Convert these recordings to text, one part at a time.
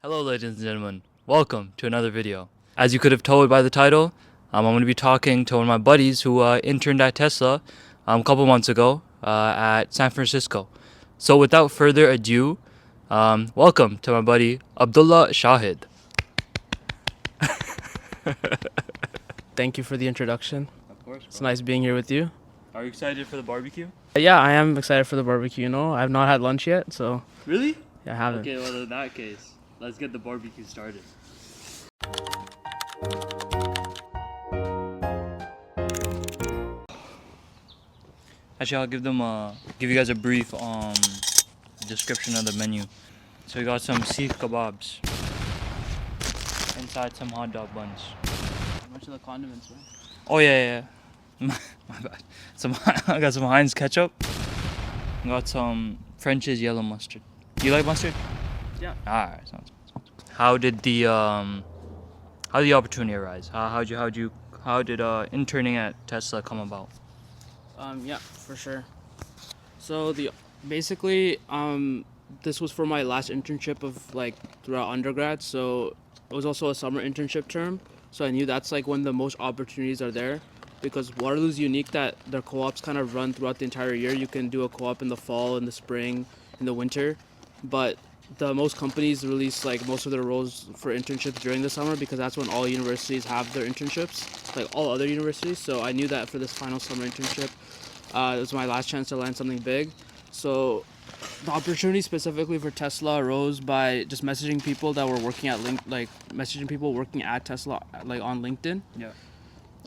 Hello ladies and gentlemen, welcome to another video. As you could have told by the title, I'm going to be talking to one of my buddies who interned at Tesla a couple months ago at San Francisco. So without further ado, welcome to my buddy Abdullah Shahid. Thank you for the introduction. Of course, It's nice being here with you. Are you excited for the barbecue? Yeah, I am excited for the barbecue. I have not had lunch yet, so Really? yeah, I haven't. Okay, well in that case, let's get the barbecue started. Actually, I'll give you guys a brief description of the menu. So we got some seef kebabs inside some hot dog buns. How much of the condiments, right? Oh yeah. My bad. I got some Heinz ketchup. Got some French's yellow mustard. Do you like mustard? Yeah. Alright, sounds good. How did the opportunity arise? How did interning at Tesla come about? Yeah, for sure. So this was for my last internship of throughout undergrad. So it was also a summer internship term. So I knew that's when the most opportunities are there, because Waterloo's unique that their co-ops kind of run throughout the entire year. You can do a co-op in the fall, in the spring, in the winter, but the most companies release most of their roles for internships during the summer, because that's when all universities have their internships, like all other universities. So I knew that for this final summer internship, it was my last chance to land something big. So the opportunity specifically for Tesla arose by just messaging people that were working at messaging people working at Tesla on LinkedIn. Yeah.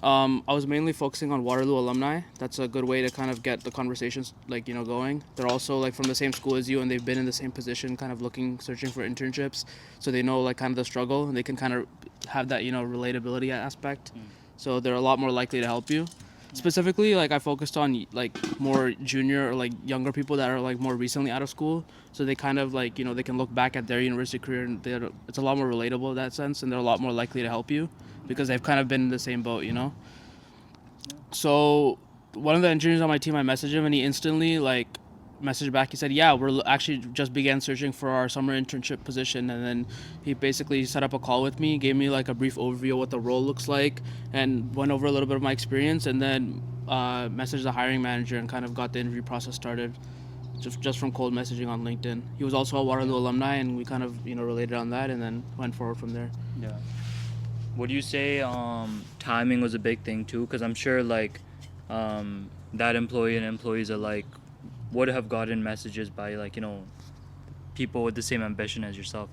I was mainly focusing on Waterloo alumni. That's a good way to kind of get the conversations going. They're also from the same school as you, and they've been in the same position, kind of searching for internships. So they know kind of the struggle, and they can kind of have that relatability aspect. So they're a lot more likely to help you. Specifically, I focused on more junior or younger people that are more recently out of school. So they kind of they can look back at their university career, and it's a lot more relatable in that sense, and they're a lot more likely to help you because they've kind of been in the same boat. So one of the engineers on my team, I messaged him, and he instantly messaged back. He said, yeah, we're actually just began searching for our summer internship position. And then he basically set up a call with me, gave me a brief overview of what the role looks like, and went over a little bit of my experience, and then messaged the hiring manager and kind of got the interview process started just from cold messaging on LinkedIn. He was also a Waterloo alumni, and we kind of related on that, and then went forward from there. Yeah. Would you say timing was a big thing too? Because I'm sure that employee and employees are would have gotten messages by people with the same ambition as yourself.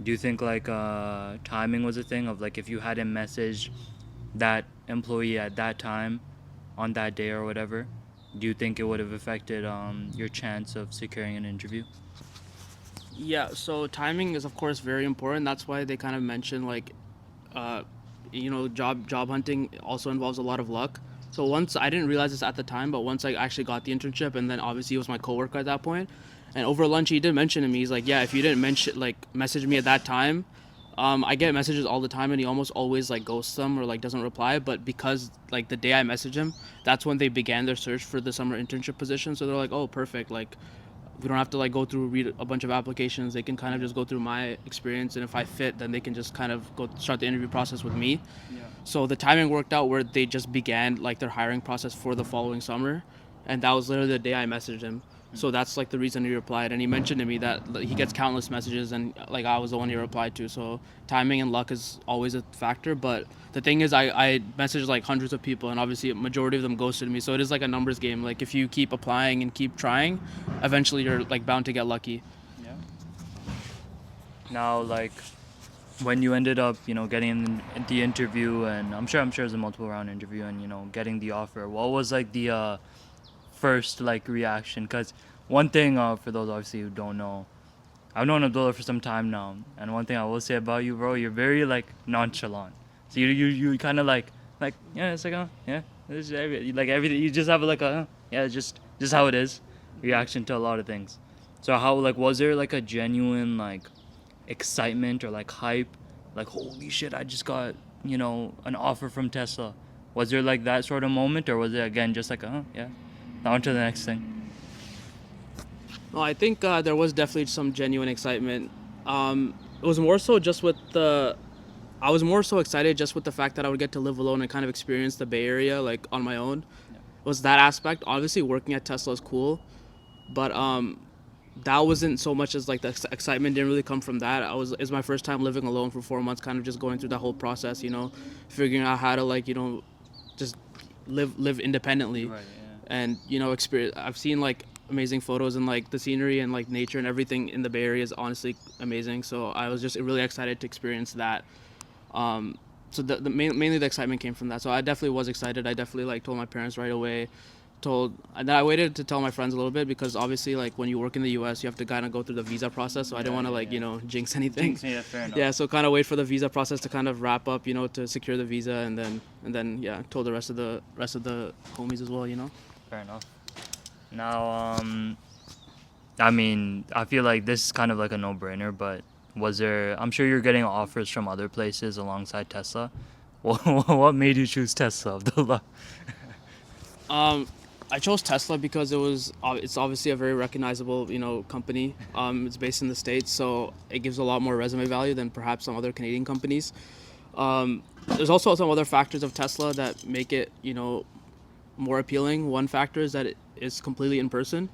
Do you think timing was a thing of if you hadn't messaged that employee at that time on that day or whatever, do you think it would have affected your chance of securing an interview? Yeah, so timing is of course very important. That's why they kind of mention job hunting also involves a lot of luck. So once, I didn't realize this at the time, but once I actually got the internship, and then obviously he was my coworker at that point, and over lunch he did mention to me, he's like, yeah, if you didn't message me at that time, I get messages all the time, and he almost always ghosts them or doesn't reply. But because the day I messaged him, that's when they began their search for the summer internship position. So they're like, oh, perfect, we don't have to go through read a bunch of applications. They can kind of just go through my experience, and if I fit, then they can just kind of go start the interview process with me. Yeah. So the timing worked out where they just began their hiring process for the following summer, and that was literally the day I messaged him. So that's the reason he replied, and he mentioned to me that he gets countless messages, and I was the one he replied to. So timing and luck is always a factor, but the thing is I messaged hundreds of people, and obviously a majority of them ghosted me. So it is a numbers game. If you keep applying and keep trying, eventually you're bound to get lucky. Yeah. Now when you ended up getting in the interview, and I'm sure it was a multiple round interview, and getting the offer, what was the first reaction? Because one thing, for those obviously who don't know, I've known Abdullah for some time now, and one thing I will say about you, bro, you're very nonchalant. So you kind of yeah, it's yeah, this is everything. You just have yeah, it's just how it is reaction to a lot of things. So how was there a genuine excitement or hype, holy shit, I just got an offer from Tesla? Was there that sort of moment, or was it again just yeah, on to the next thing? No, I think there was definitely some genuine excitement. It was more so just with the I was more so excited just with the fact that I would get to live alone and kind of experience the Bay Area like on my own. Yeah. It was that aspect. Obviously, working at Tesla is cool, but that wasn't so much as like the excitement didn't really come from that. It's my first time living alone for 4 months, kind of just going through that whole process, figuring out how to like just live independently, Right. and experience. I've seen like amazing photos and like the scenery and like nature and everything in the Bay Area is honestly amazing. So I was just really excited to experience that. So mainly the excitement came from that. So I definitely was excited. I definitely like told my parents right away. And then I waited to tell my friends a little bit because obviously like when you work in the U.S. you have to kind of go through the visa process. So I didn't want to like jinx anything. Yeah. Fair enough. Yeah, so kind of wait for the visa process to kind of wrap up, to secure the visa, and then yeah, told the rest of the homies as well. Fair enough. Now, I mean, I feel like this is kind of like a no-brainer, but I'm sure you're getting offers from other places alongside Tesla. What made you choose Tesla, Abdullah? Um, I chose Tesla because it's obviously a very recognizable company. It's based in the States, so it gives a lot more resume value than perhaps some other Canadian companies. There's also some other factors of Tesla that make it more appealing. One factor is that it is completely in person.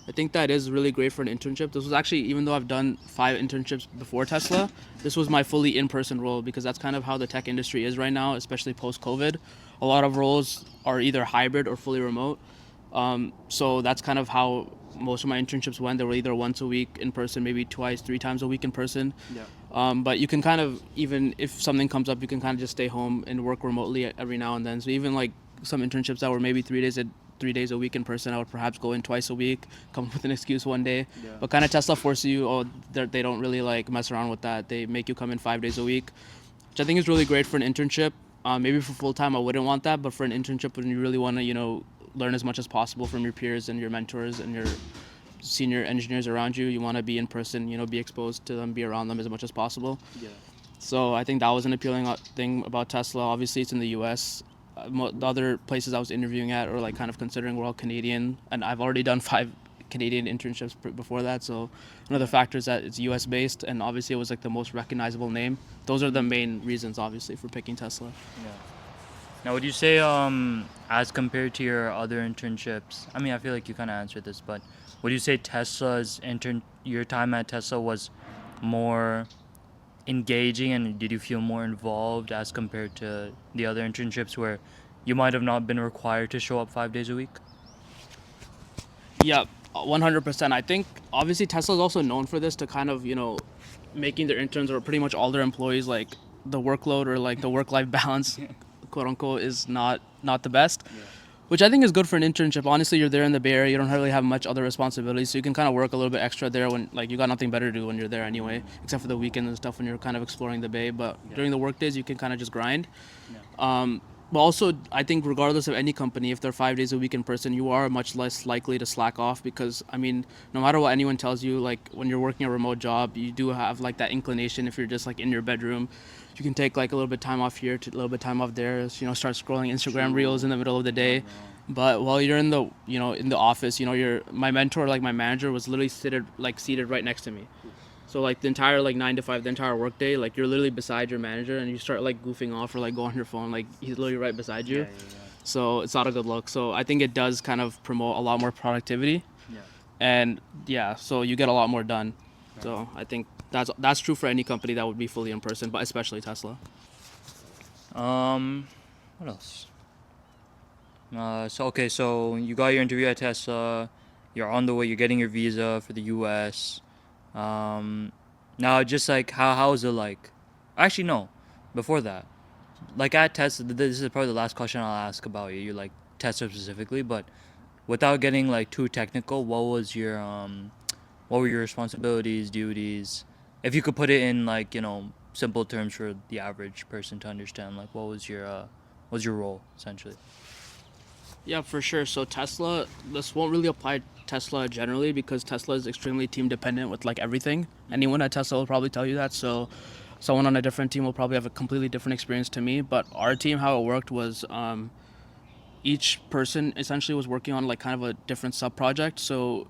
I think that is really great for an internship. This was actually, even though I've done 5 internships before Tesla, this was my fully in-person role because that's kind of how the tech industry is right now, especially post-COVID. A lot of roles are either hybrid or fully remote. So that's kind of how most of my internships went. They were either once a week in person, maybe twice, 3 times a week in person. Yeah. But you can kind of, even if something comes up, you can kind of just stay home and work remotely every now and then. So even like some internships that were maybe 3 days a week in person, I would perhaps go in twice a week, come up with an excuse one day. Yeah. But kind of Tesla forces you, they don't really like mess around with that. They make you come in 5 days a week, which I think is really great for an internship. Maybe for full time, I wouldn't want that, but for an internship, when you really want to, learn as much as possible from your peers and your mentors and your senior engineers around you, you want to be in person, be exposed to them, be around them as much as possible. Yeah. So I think that was an appealing thing about Tesla. Obviously, it's in the U.S. The other places I was interviewing at or like kind of considering were all Canadian, and I've already done 5 Canadian internships before that. So another factor is that it's U.S. based, and obviously it was like the most recognizable name. Those are the main reasons, obviously, for picking Tesla. Yeah. Now, would you say, as compared to your other internships, I mean, I feel like you kind of answered this, but would you say your time at Tesla was more engaging, and did you feel more involved as compared to the other internships where you might have not been required to show up 5 days a week? Yeah, 100%. I think obviously Tesla is also known for this, to kind of making their interns or pretty much all their employees like the workload or like the work-life balance, quote unquote, is not the best. Yeah. Which I think is good for an internship. Honestly, you're there in the Bay Area. You don't really have much other responsibilities, so you can kind of work a little bit extra there when like you got nothing better to do when you're there anyway, except for the weekends and stuff when you're kind of exploring the Bay. But during the work days, you can kind of just grind. Yeah. But also, I think regardless of any company, if they're 5 days a week in person, you are much less likely to slack off because, I mean, no matter what anyone tells you, like when you're working a remote job, you do have like that inclination. If you're just like in your bedroom, you can take like a little bit time off here, to a little bit time off there. Start scrolling Instagram reels in the middle of the day. But while you're in the office, my mentor, like my manager, was literally seated right next to me. So like the entire like 9 to 5, the entire workday, like you're literally beside your manager, and you start like goofing off or like go on your phone, like he's literally right beside you. Yeah. So it's not a good look. So I think it does kind of promote a lot more productivity, Yeah. and yeah, so you get a lot more done. So I think that's true for any company that would be fully in person, but especially Tesla. What else? So you got your interview at Tesla. You're on the way. You're getting your visa for the U.S. Now, just like how is it like? Actually, no. Before that, like at Tesla, this is probably the last question I'll ask about you. You like Tesla specifically, but without getting like too technical, what were your responsibilities, duties? If you could put it in like simple terms for the average person to understand, like what was your role essentially? Yeah, for sure. So Tesla, this won't really apply to Tesla generally because Tesla is extremely team dependent with like everything. Anyone at Tesla will probably tell you that. So someone on a different team will probably have a completely different experience to me. But our team, how it worked was each person essentially was working on like kind of a different sub project. So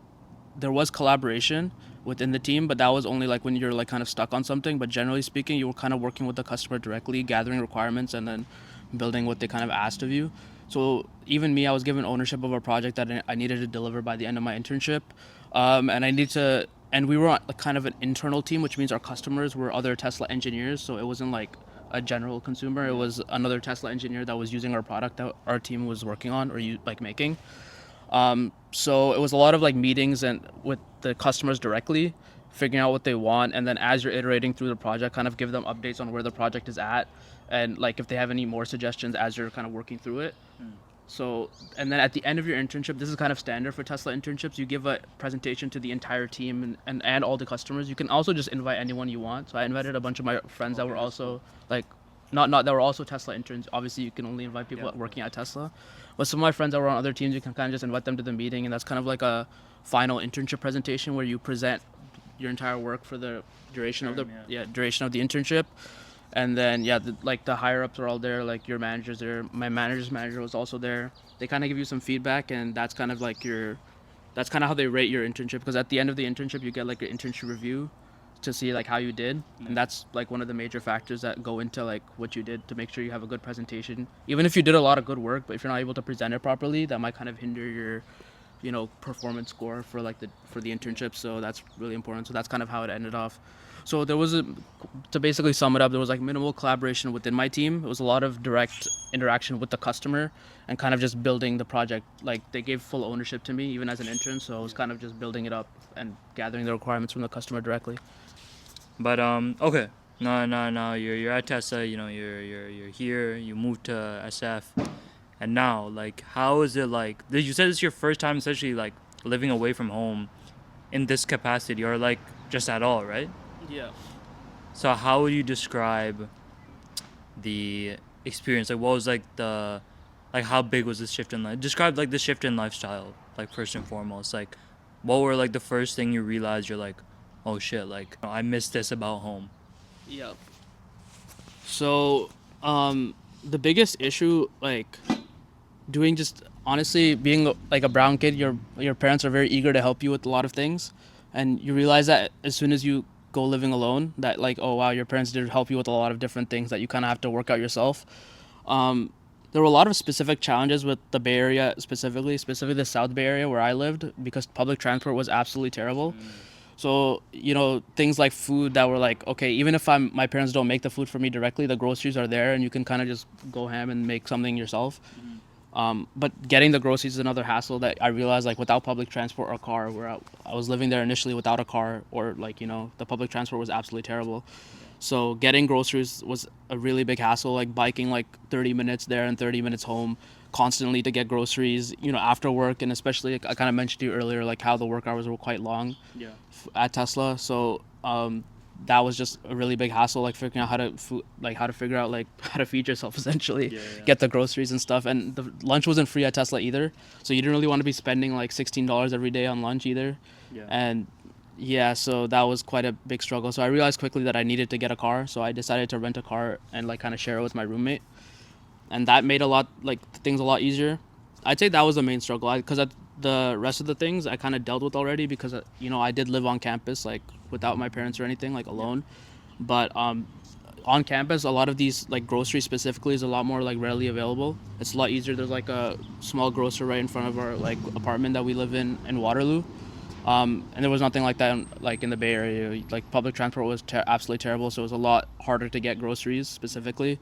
there was collaboration, within the team, but that was only like when you're like kind of stuck on something. But generally speaking, you were kind of working with the customer directly, gathering requirements and then building what they kind of asked of you. So even me, I was given ownership of a project that I needed to deliver by the end of my internship, and I need to. And we were on like kind of an internal team, which means our customers were other Tesla engineers. So it wasn't like a general consumer. It was another Tesla engineer that was using our product that our team was working on or like making. So it was a lot of like meetings and with the customers directly, figuring out what they want, and then as you're iterating through the project, kind of give them updates on where the project is at, and like if they have any more suggestions as you're kind of working through it. So, and then at the end of your internship, this is kind of standard for Tesla internships. You give a presentation to the entire team and all the customers. You can also just invite anyone you want. So I invited a bunch of my friends that were also like, not that were also Tesla interns. Obviously, you can only invite people working at Tesla. But some of my friends that were on other teams, you can kind of just invite them to the meeting, and that's kind of like a final internship presentation where you present your entire work for the duration of the duration of the internship. And then like the higher ups are all there, like your managers there. My manager's manager was also there. They kind of give you some feedback, and that's kind of like that's kind of how they rate your internship, because at the end of the internship you get like an internship review to see like how you did, and that's like one of the major factors that go into like what you did to make sure you have a good presentation. Even if you did a lot of good work, but if you're not able to present it properly, that might kind of hinder your performance score for like the internship. So that's really important. So that's kind of how it ended off. So there was to basically sum it up, there was like minimal collaboration within my team. It was a lot of direct interaction with the customer and kind of just building the project. Like they gave full ownership to me even as an intern, so I was kind of just building it up and gathering the requirements from the customer directly. But okay, no, you're at Tesla. You're here. You moved to SF, and now like how is it like? You said it's your first time essentially like living away from home, in this capacity, or like just at all, right? Yeah. So how would you describe the experience? Like what was like like how big was this shift in life? Describe like the shift in lifestyle, like first and foremost. Like what were like the first thing you realized you're like, oh shit, like I miss this about home. Yeah. So, the biggest issue, like, doing just honestly being like a brown kid, your parents are very eager to help you with a lot of things, and you realize that as soon as you go living alone, that like, oh wow, your parents did help you with a lot of different things that you kind of have to work out yourself. There were a lot of specific challenges with the Bay Area specifically the South Bay Area where I lived, because public transport was absolutely terrible. So, things like food that were like, okay, even if my parents don't make the food for me directly, the groceries are there and you can kind of just go ham and make something yourself. But getting the groceries is another hassle that I realized, like without public transport or car, where I was living there initially without a car, or like, the public transport was absolutely terrible. So getting groceries was a really big hassle, like biking like 30 minutes there and 30 minutes home constantly to get groceries, after work. And especially, like, I kind of mentioned to you earlier, like how the work hours were quite long at Tesla. So that was just a really big hassle, like figuring out how to figure out like how to feed yourself essentially, get the groceries and stuff. And the lunch wasn't free at Tesla either, so you didn't really want to be spending like $16 every day on lunch either. And so that was quite a big struggle. So I realized quickly that I needed to get a car, so I decided to rent a car and like kind of share it with my roommate, and that made things a lot easier. I'd say that was the main struggle, because the rest of the things I kind of dealt with already, because I did live on campus like without my parents or anything, like alone. But on campus, a lot of these like groceries specifically is a lot more like readily available. It's a lot easier. There's like a small grocer right in front of our like apartment that we live in Waterloo. And there was nothing like that in the Bay Area. Like public transport was absolutely terrible, so it was a lot harder to get groceries specifically.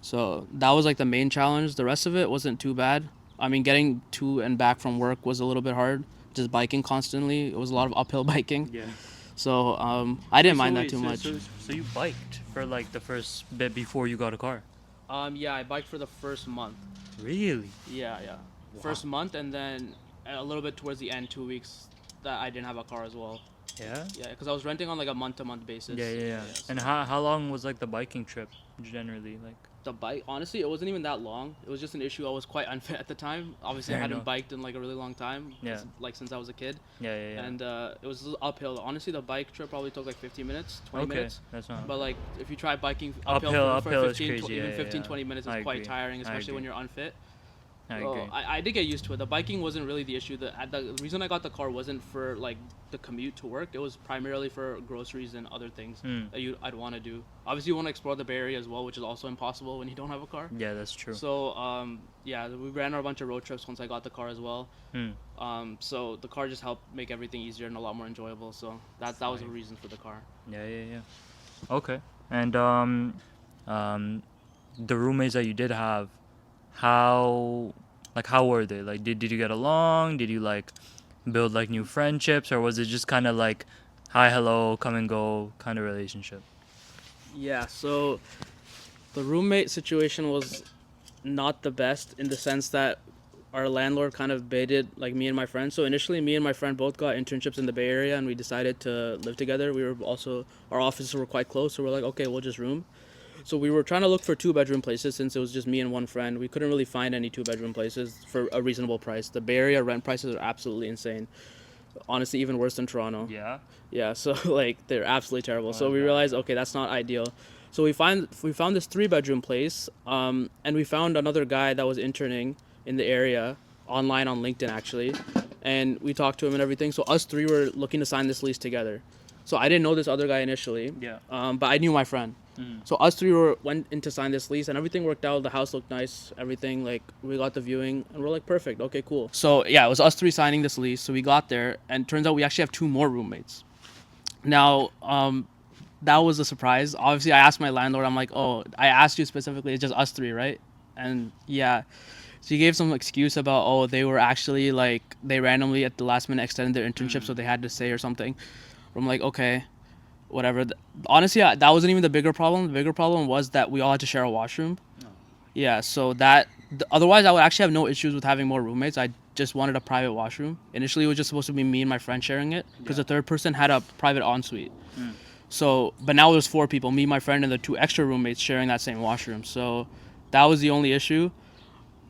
So that was like the main challenge. The rest of it wasn't too bad. I mean, getting to and back from work was a little bit hard. Just biking constantly. It was a lot of uphill biking. Yeah. So I didn't mind that too much. So you biked for like the first bit before you got a car? Yeah, I biked for the first month. Really? Yeah. Wow. First month, and then a little bit towards the end, 2 weeks, that I didn't have a car as well. Yeah? Yeah, because I was renting on like a month-to-month basis. Yeah. And how long was like the biking trip generally? Like the bike, honestly, it wasn't even that long. It was just an issue. I was quite unfit at the time. Obviously, I hadn't biked in like a really long time. Since I was a kid. Yeah. And it was uphill. Honestly, the bike trip probably took like 15 minutes, 20 minutes. That's not. But like if you try biking uphill for 15, 20 minutes, it's quite tiring, especially when you're unfit. I So agree. I did get used to it. The biking wasn't really the issue. The reason I got the car wasn't for like the commute to work. It was primarily for groceries and other things Hmm. that I'd want to do. Obviously, you want to explore the Bay Area as well, which is also impossible when you don't have a car. Yeah, that's true. So yeah, we ran a bunch of road trips once I got the car as well. Hmm. So the car just helped make everything easier and a lot more enjoyable. So that was the Fine. reason for the car. Yeah, yeah, yeah. Okay. And um, the roommates that you did have, how how were they? Like, did you get along? Did you like build like new friendships, or was it just kind of like hi, hello, come and go kind of relationship? Yeah. So the roommate situation was not the best in the sense that our landlord kind of baited like me and my friend. So initially, me and my friend both got internships in the Bay Area, and we decided to live together. We were also our offices were quite close, so we're like, okay, we'll just room. So we were trying to look for two-bedroom places since it was just me and one friend. We couldn't really find any two-bedroom places for a reasonable price. The Bay Area rent prices are absolutely insane. Honestly, even worse than Toronto. Yeah. Yeah, so like they're absolutely terrible. Oh, So that's we bad. realized, okay, that's not ideal. So we found this three-bedroom place, and we found another guy that was interning in the area online on LinkedIn actually, and we talked to him and everything. So us three were looking to sign this lease together. So I didn't know this other guy initially, Yeah. but I knew my friend. So us three went in to sign this lease, and everything worked out. The house looked nice, everything like we got the viewing, and we're like perfect, okay, cool. So yeah, it was us three signing this lease. So we got there, and turns out we actually have two more roommates. Now, that was a surprise. Obviously, I asked my landlord. I'm like, oh, I asked you specifically. It's just us three, right? And yeah, she gave some excuse about oh they were actually like they randomly at the last minute extended their internship, so they had to stay or something. I'm like, okay, whatever. Honestly, that wasn't even the bigger problem. The bigger problem was that we all had to share a washroom. Yeah, so otherwise I would actually have no issues with having more roommates. I just wanted a private washroom. Initially, it was just supposed to be me and my friend sharing it because the third person had a private ensuite. So, but now there's four people, me, my friend, and the two extra roommates sharing that same washroom. So, that was the only issue.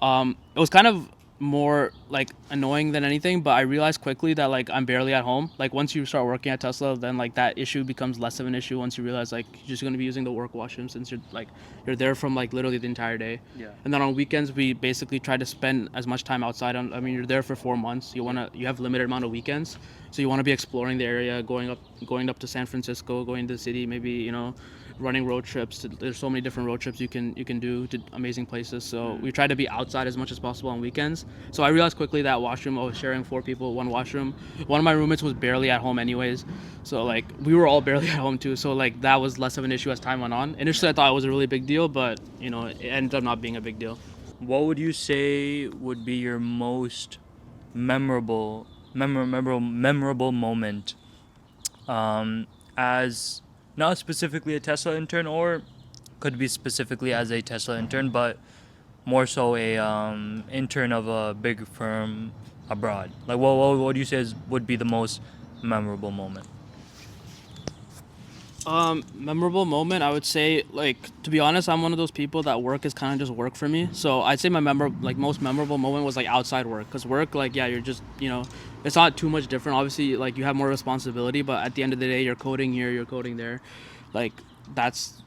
It was kind of more like annoying than anything, but I realized quickly that like I'm barely at home. Like once you start working at Tesla, then like that issue becomes less of an issue once you realize like you're just gonna be using the work washroom since you're there from like literally the entire day. Yeah. And then on weekends we basically try to spend as much time outside. I mean you're there for 4 months. You have limited amount of weekends, so you want to be exploring the area, going up to San Francisco, going to the city, maybe running road trips. There's so many different road trips you can do to amazing places. So we try to be outside as much as possible on weekends. So I realized quickly that washroom, I was sharing four people, one washroom. One of my roommates was barely at home anyways. So like we were all barely at home too. So like that was less of an issue as time went on. Initially I thought it was a really big deal, but it ended up not being a big deal. What would you say would be your most memorable moment as not specifically a Tesla intern, or could be specifically as a Tesla intern, but more so a intern of a big firm abroad? Like, what do you say would be the most memorable moment? Memorable moment, I would say, like, to be honest, I'm one of those people that work is kind of just work for me. So I'd say my most memorable moment was like outside work, because work, like, yeah, you're just, it's not too much different. Obviously, like, you have more responsibility, but at the end of the day, you're coding here, you're coding there. Like, that's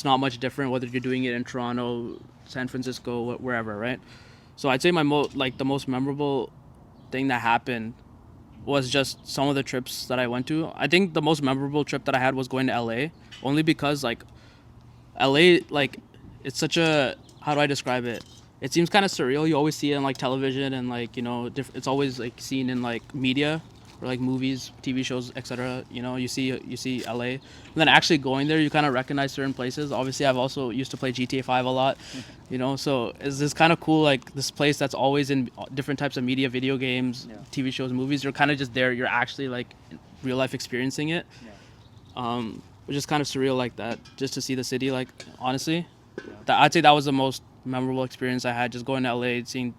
not much different whether you're doing it in Toronto, San Francisco, wherever, right? So I'd say the most memorable thing that happened was just some of the trips that I went to. I think the most memorable trip that I had was going to LA, only because like LA, like it's such a, how do I describe it? It seems kind of surreal. You always see it on like television and like it's always like seen in like media or like movies, TV shows, etc. You see LA, and then actually going there, you kind of recognize certain places. Obviously, I've also used to play GTA 5 a lot, So it's this kind of cool like this place that's always in different types of media, video games, Yeah. TV shows, movies. You're kind of just there. You're actually like in real life experiencing it, which is kind of surreal like that. Just to see the city, like honestly, I'd say that was the most memorable experience I had. Just going to LA, seeing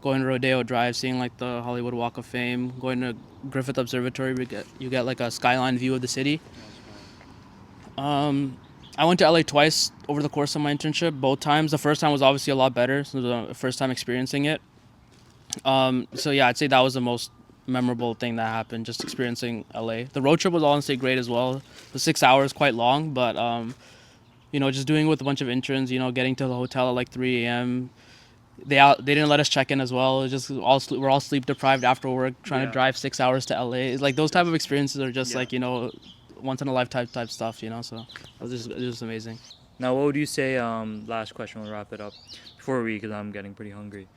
going to Rodeo Drive, seeing like the Hollywood Walk of Fame, going to Griffith Observatory. You get like a skyline view of the city. I went to LA twice over the course of my internship. Both times, the first time was obviously a lot better. So it was the first time experiencing it. So yeah, I'd say that was the most memorable thing that happened. Just experiencing LA. The road trip was honestly great as well. The 6 hours quite long, but just doing it with a bunch of interns. Getting to the hotel at like 3 a.m. They didn't let us check in as well. It was just we're all sleep deprived after work, trying Yeah. to drive 6 hours to LA. It's like those type of experiences are just Yeah. like once in a lifetime type stuff. So it was amazing. Now, what would you say? Last question. We'll wrap it up before because I'm getting pretty hungry.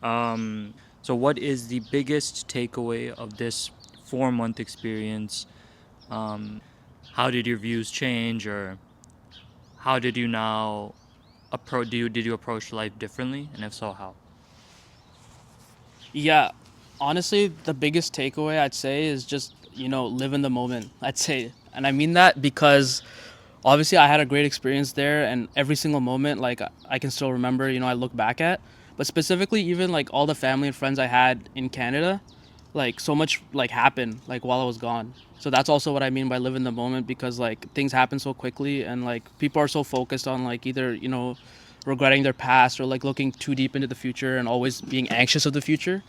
So, what is the biggest takeaway of this 4 month experience? How did your views change, or how did you now approach? Did you approach life differently, and if so, how? Yeah, honestly, the biggest takeaway I'd say is just live in the moment. I'd say, and I mean that because obviously I had a great experience there, and every single moment like I can still remember. I look back at, but specifically even like all the family and friends I had in Canada, like so much like happened like while I was gone. So that's also what I mean by live in the moment, because like things happen so quickly, and like people are so focused on like either regretting their past or like looking too deep into the future and always being anxious of the future.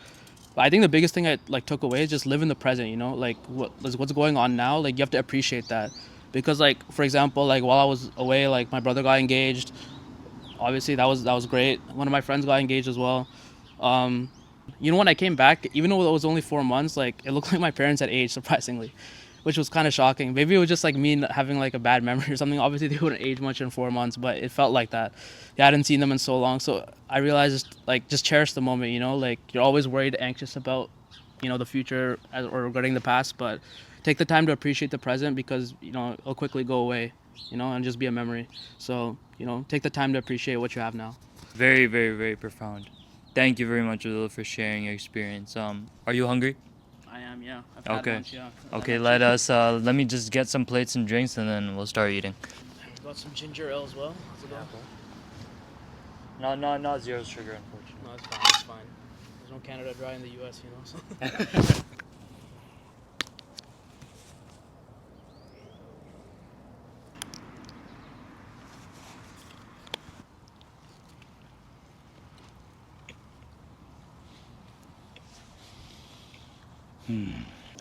But I think the biggest thing I like took away is just live in the present. Like what's going on now. Like you have to appreciate that, because like for example, like while I was away, like my brother got engaged. Obviously that was great. One of my friends got engaged as well. When I came back, even though it was only 4 months, like it looked like my parents had aged surprisingly, which was kind of shocking. Maybe it was just like me having like a bad memory or something. Obviously they wouldn't age much in 4 months, but it felt like that. Yeah, I hadn't seen them in so long, so I realized like just cherish the moment. Like you're always worried, anxious about the future or regretting the past, but take the time to appreciate the present, because it'll quickly go away, and just be a memory. So take the time to appreciate what you have now. Very, very, very profound. Thank you very much, Abdullah, for sharing your experience. Are you hungry? I am, yeah. I've had Okay. lunch, yeah. Okay, let me just get some plates and drinks, and then we'll start eating. Got some ginger ale as well. Not zero sugar, unfortunately. No, it's fine. It's fine. There's no Canada Dry in the U.S., So.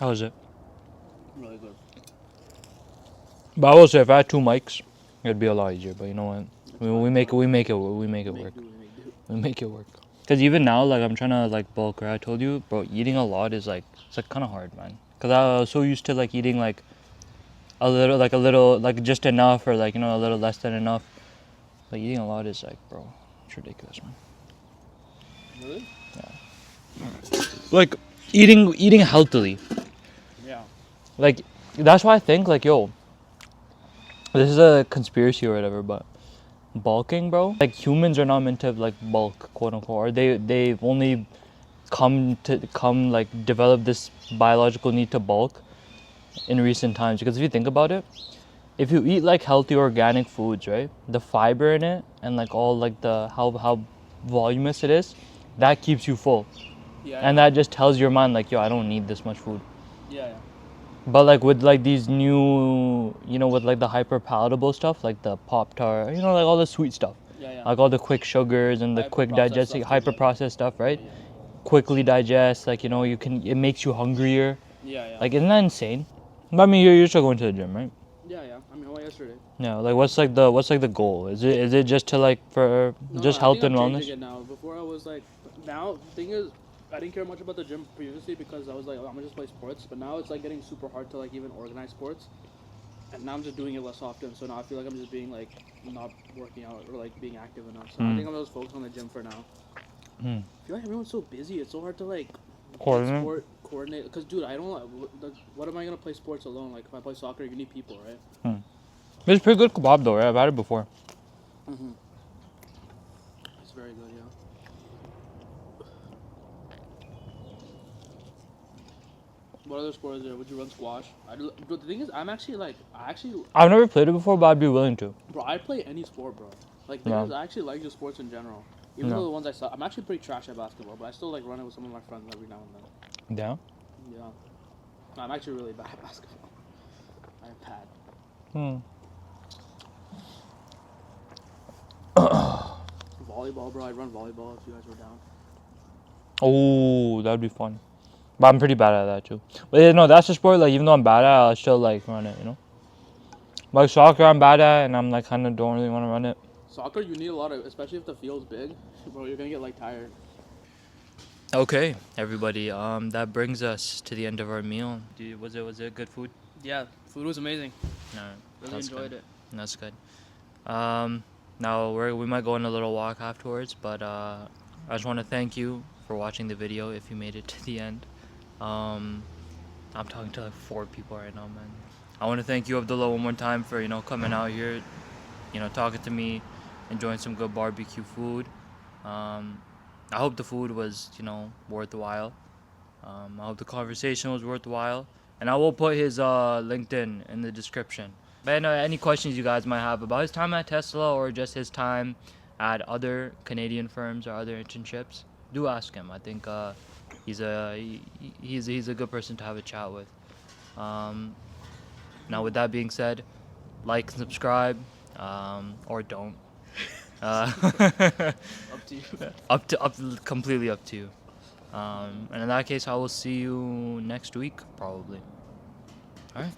How was it? Really good. But I will say, if I had two mics, it'd be a lot easier. But you know what? We make it work. We make it work. Cause even now, like I'm trying to like bulk. Right? I told you, bro, eating a lot is like it's like kind of hard, man. Cause I was so used to like eating like a little, like just enough, or like a little less than enough. But eating a lot is like, bro, it's ridiculous, man. Really? Like eating healthily. Yeah. Like that's why I think like this is a conspiracy or whatever, but bulking, bro. Like humans are not meant to like bulk, quote unquote. Or they've only come like develop this biological need to bulk in recent times. Because if you think about it, if you eat like healthy organic foods, right, the fiber in it and like all like the how voluminous it is, that keeps you full. Yeah. And that just tells your mind like, yo, I don't need this much food. Yeah. But like with like these new, with like the hyper palatable stuff, like the Pop Tart, like all the sweet stuff, Yeah. like all the quick sugars and the quick Hyper-processed digesting, stuff, hyper processed stuff, right? Quickly digest, like it makes you hungrier. Yeah. Like, isn't that insane? But I mean, you're still going to the gym, right? Yeah. I mean, I went yesterday. Yeah. Like, what's like the goal? Is it just to like for just health and wellness? It now. Before I was like, now the thing is, I didn't care much about the gym previously because I was like, I'm gonna just play sports. But now it's like getting super hard to like even organize sports. And now I'm just doing it less often. So now I feel like I'm just being like not working out or like being active enough. So I think I'm just focused on the gym for now. I feel like everyone's so busy. It's so hard to like coordinate. Because dude, I don't like. What am I gonna play sports alone? Like if I play soccer, you need people, right? It's pretty good kebab though, right? I've had it before. It's very good, yeah. What other sport is there? Would you run squash? But the thing is, I've never played it before, but I'd be willing to. Bro, I'd play any sport, bro. Like, the thing is, I actually like the sports in general. Even though the ones I suck, I'm actually pretty trash at basketball, but I still like running with some of my friends every now and then. Yeah. Yeah. No, I'm actually really bad at basketball. I'm bad. Volleyball, bro. I'd run volleyball if you guys were down. Oh, that'd be fun. But I'm pretty bad at that too. But yeah, no, that's a sport. Like even though I'm bad at it, I'll still like run it. Like soccer, I'm bad at, and I'm like kind of don't really want to run it. Soccer, you need a lot of, especially if the field's big, bro. You're gonna get like tired. Okay, everybody. That brings us to the end of our meal. Was it good food? Yeah, food was amazing. No, Really that's enjoyed good. it. That's good. Now we might go on a little walk afterwards, but I just want to thank you for watching the video. If you made it to the end, I'm talking to like 4 people right now, man. I want to thank you, Abdullah, one more time for coming out here, talking to me, enjoying some good barbecue food. I hope the food was worthwhile. I hope the conversation was worthwhile, and I will put his LinkedIn in the description. But any questions you guys might have about his time at Tesla or just his time at other Canadian firms or other internships, do ask him. I think he's a good person to have a chat with. Now, with that being said, like and subscribe, or don't. Up to you. Completely up to you. And in that case, I will see you next week, probably. All right.